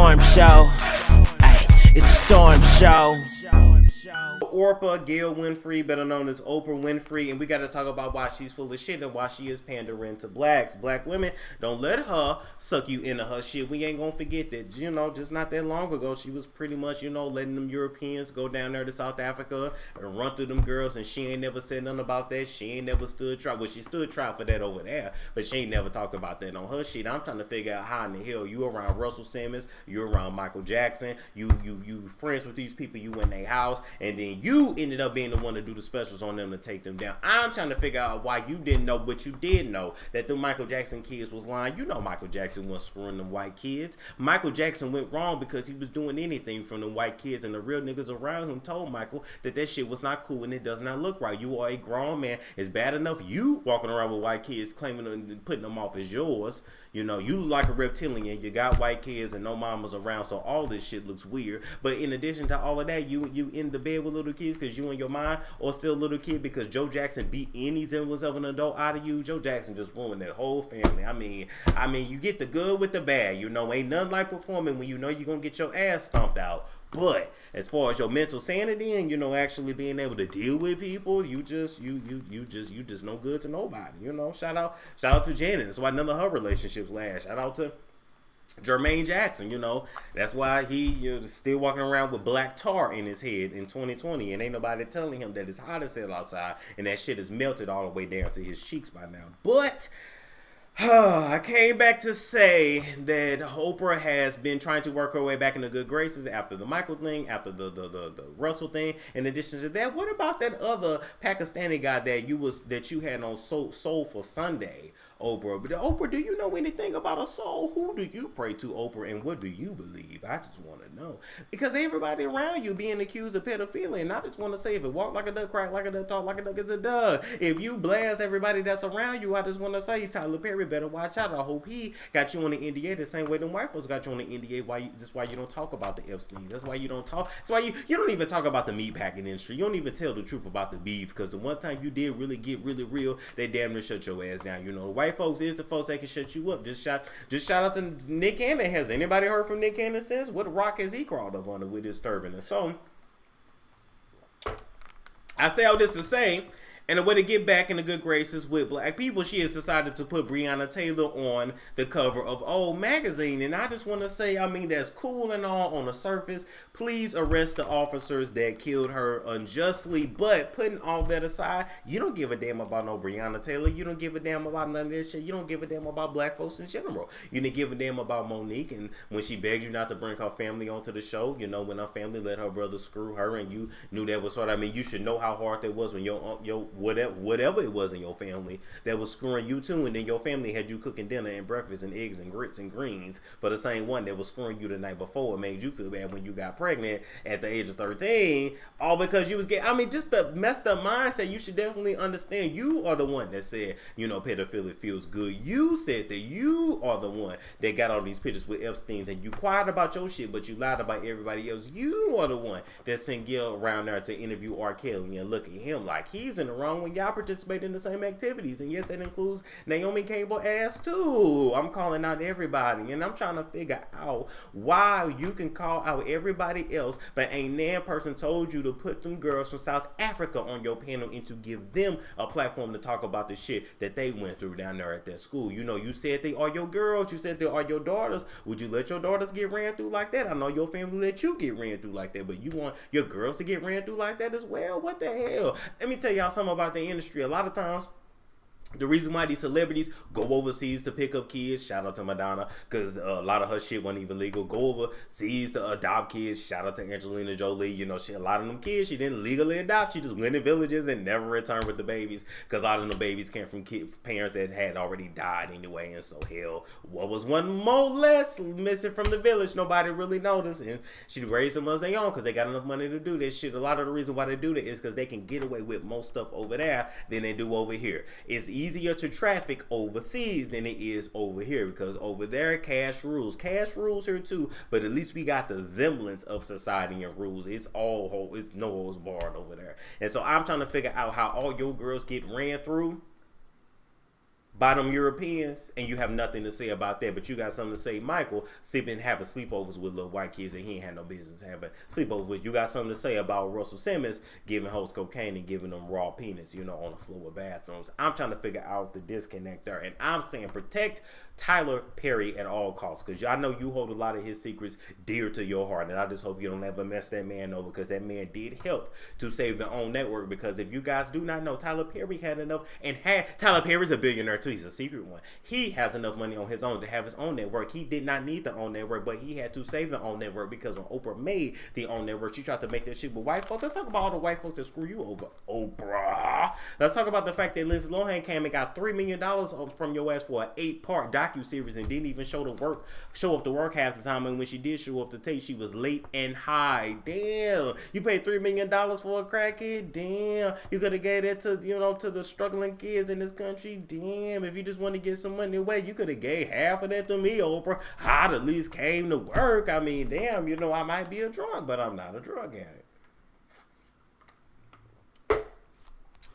storm show. Ay, it's a storm show. Oprah Gail Winfrey, better known as Oprah Winfrey, and we got to talk about why she's full of shit and why she is pandering to blacks. Black women, don't let her suck you into her shit. We ain't gonna forget that, you know, just not that long ago, she was pretty much, you know, letting them Europeans go down there to South Africa and run through them girls, and she ain't never said nothing about that. She ain't never stood trial. Well, she stood trial for that over there, but she ain't never talked about that on her shit. I'm trying to figure out how in the hell you around Russell Simmons, you around Michael Jackson, you friends with these people, you in their house, and then you ended up being the one to do the specials on them to take them down. I'm trying to figure out why you didn't know, but you did know that the Michael Jackson kids was lying. You know Michael Jackson wasn't screwing them white kids. Michael Jackson went wrong because he was doing anything from the white kids, and the real niggas around him told Michael that shit was not cool and it does not look right. You are a grown man. It's bad enough you walking around with white kids claiming and putting them off as yours. You know, you look like a reptilian. You got white kids and no mamas around, so all this shit looks weird. But in addition to all of that, you in the bed with little kids because you in your mind, or still a little kid because Joe Jackson beat any semblance of an adult out of you. Joe Jackson just ruined that whole family. I mean, you get the good with the bad. You know, ain't nothing like performing when you know you're gonna get your ass stomped out. But as far as your mental sanity and, you know, actually being able to deal with people, you just no good to nobody. You know, shout out to Janet. That's why none of her relationships last. Shout out to Jermaine Jackson. You know, that's why he still walking around with black tar in his head in 2020, and ain't nobody telling him that it's hot as hell outside and that shit is melted all the way down to his cheeks by now. But I came back to say that Oprah has been trying to work her way back into good graces after the Michael thing, after the Russell thing. In addition to that, what about that other Pakistani guy that you had on Soul for Sunday, Oprah? But Oprah, do you know anything about a soul? Who do you pray to, Oprah, and what do you believe? I just want to know, because everybody around you being accused of pedophilia, and I just want to say, if it walk like a duck, crack like a duck, talk like a duck, it's a duck. If you blast everybody that's around you, I just want to say, Tyler Perry better watch out. I hope he got you on the NDA the same way them white folks got you on the NDA. That's why you don't talk about the Epsteins. That's why you don't talk. That's why you don't even talk about the meatpacking industry. You don't even tell the truth about the beef, because the one time you did really get really real, they damn near shut your ass down. You know, the white folks is the folks that can shut you up. Just shout out to Nick Cannon. Has anybody heard from Nick Cannon since? What rock has he crawled up under with his turban? And so I say all this to say, and the way to get back in the good graces with black people, she has decided to put Breonna Taylor on the cover of Old magazine. And I just want to say, I mean, that's cool and all on the surface. Please arrest the officers that killed her unjustly. But putting all that aside, you don't give a damn about no Breonna Taylor. You don't give a damn about none of this shit. You don't give a damn about black folks in general. You didn't give a damn about Monique, and when she begged you not to bring her family onto the show, you know, when her family let her brother screw her, and you knew that was hard. I mean, you should know how hard that was when your whatever it was in your family that was screwing you too, and then your family had you cooking dinner and breakfast and eggs and grits and greens for the same one that was screwing you the night before and made you feel bad when you got pregnant at the age of 13, all because you was getting, I mean, just the messed up mindset. You should definitely understand, you are the one that said, you know, pedophilia feels good. You said that you are the one that got all these pictures with Epstein's, and you quiet about your shit, but you lied about everybody else. You are the one that sent Gil around there to interview R. Kelly and look at him like he's in the wrong when y'all participate in the same activities. And yes, that includes Naomi Campbell ass too. I'm calling out everybody, and I'm trying to figure out why you can call out everybody else, but ain't that person told you to put them girls from South Africa on your panel and to give them a platform to talk about the shit that they went through down there at that school. You know, you said they are your girls, you said they are your daughters. Would you let your daughters get ran through like that? I know your family let you get ran through like that, but you want your girls to get ran through like that as well? What the hell? Let me tell y'all something about the industry. A lot of times, the reason why these celebrities go overseas to pick up kids, shout out to Madonna, because a lot of her shit wasn't even legal. Go overseas to adopt kids, shout out to Angelina Jolie. You know, a lot of them kids she didn't legally adopt. She just went in villages and never returned with the babies, because a lot of the babies came from parents that had already died anyway. And so, hell, what was one more less missing from the village? Nobody really noticed. And she raised them as they own because they got enough money to do this shit. A lot of the reason why they do that is because they can get away with more stuff over there than they do over here. It's easier to traffic overseas than it is over here, because over there cash rules here too, but at least we got the semblance of society and rules. It's no holds barred over there. And so I'm trying to figure out how all your girls get ran through by them Europeans, and you have nothing to say about that, but you got something to say. Michael sleeping, having sleepovers with little white kids that he ain't had no business having sleepovers with. You got something to say about Russell Simmons giving hoes cocaine and giving them raw penis, you know, on the floor of bathrooms. I'm trying to figure out the disconnect there, and I'm saying protect Tyler Perry at all costs, because I know you hold a lot of his secrets dear to your heart, and I just hope you don't ever mess that man over, because that man did help to save the OWN network. Because if you guys do not know, Tyler Perry had enough, and Tyler Perry's a billionaire too. He's a secret one. He has enough money on his own to have his own network. He did not need the OWN network, but he had to save the OWN network, because when Oprah made the OWN network, she tried to make that shit with white folks. Let's talk about all the white folks that screw you over, Oprah. Let's talk about the fact that Lindsay Lohan came and got $3 million from your ass for an 8-part docuseries and didn't even show up to work half the time. And when she did show up to tape, she was late and high. Damn, you paid $3 million for a crackhead. Damn, you could have gave that to, you know, to the struggling kids in this country. Damn, if you just want to get some money away, you could have gave half of that to me, Oprah. I'd at least came to work. I mean, damn, you know, I might be a drug, but I'm not a drug addict.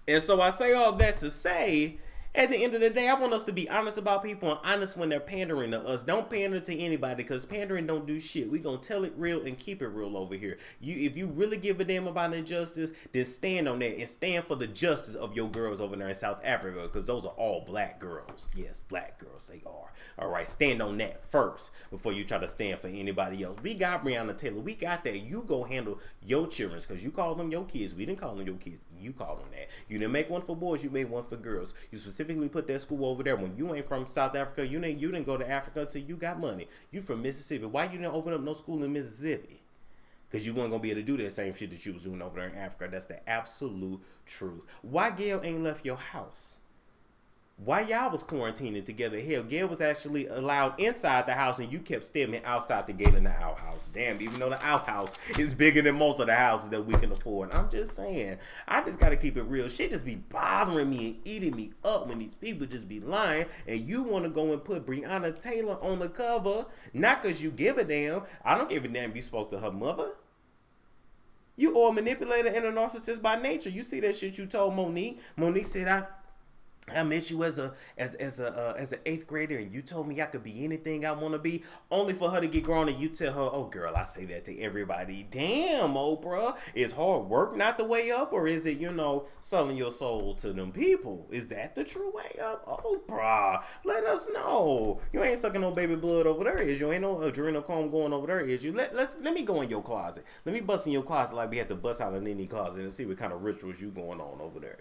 And so I say all that to say, at the end of the day, I want us to be honest about people and honest when they're pandering to us. Don't pander to anybody, because pandering don't do shit. We gonna tell it real and keep it real over here. If you really give a damn about injustice, then stand on that and stand for the justice of your girls over there in South Africa, because those are all black girls. Yes, black girls, they are. All right, stand on that first before you try to stand for anybody else. We got Breonna Taylor. We got that. You go handle your children, because you call them your kids. We didn't call them your kids. You call them that. You didn't make one for boys. You made one for girls. You specifically put that school over there. When you ain't from South Africa, you didn't go to Africa until you got money. You from Mississippi. Why you didn't open up no school in Mississippi? Because you weren't going to be able to do that same shit that you was doing over there in Africa. That's the absolute truth. Why Gail ain't left your house? Why y'all was quarantining together? Hell, Gail was actually allowed inside the house, and you kept stepping outside the gate in the outhouse. Damn, even though the outhouse is bigger than most of the houses that we can afford. I'm just saying, I just got to keep it real. Shit just be bothering me and eating me up when these people just be lying, and you want to go and put Breonna Taylor on the cover, not because you give a damn. I don't give a damn if you spoke to her mother. You are a manipulator and a narcissist by nature. You see that shit you told Monique. Monique said, I met you as an 8th grader, and you told me I could be anything I want to be, only for her to get grown and you tell her, oh girl, I say that to everybody. Damn, Oprah, is hard work not the way up, or is it, you know, selling your soul to them people? Is that the true way up? Oprah, let us know. You ain't sucking no baby blood over there, is you? Ain't no adrenochrome going over there, is you? Let me go in your closet. Let me bust in your closet like we had to bust out a Nene closet and see what kind of rituals you going on over there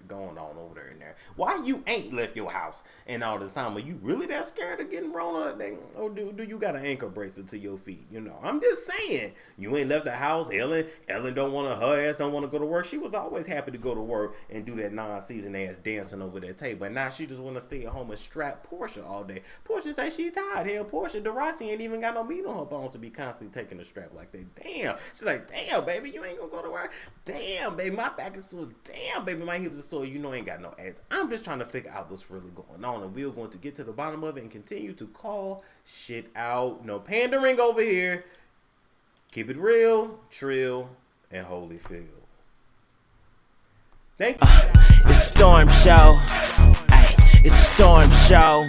in there. Why you ain't left your house and all this time? Are you really that scared of getting Rona? Or do you got an ankle bracelet to your feet? You know, I'm just saying, you ain't left the house. Ellen her ass don't want to go to work. She was always happy to go to work and do that non-season ass dancing over that table, and now she just want to stay at home and strap Portia all day. Portia say she tired. Hell, Portia DeRossi ain't even got no meat on her bones to be constantly taking a strap like that. Damn, she's like, damn baby, you ain't gonna go to work. Damn baby, my back is sore. Damn baby, my hips are sore. You know, ain't got no ass. I'm just trying to figure out what's really going on, and we're going to get to the bottom of it and continue to call shit out. No pandering over here. Keep it real, trill, and Holyfield. Thank you. It's a storm show. Ay, it's a storm show.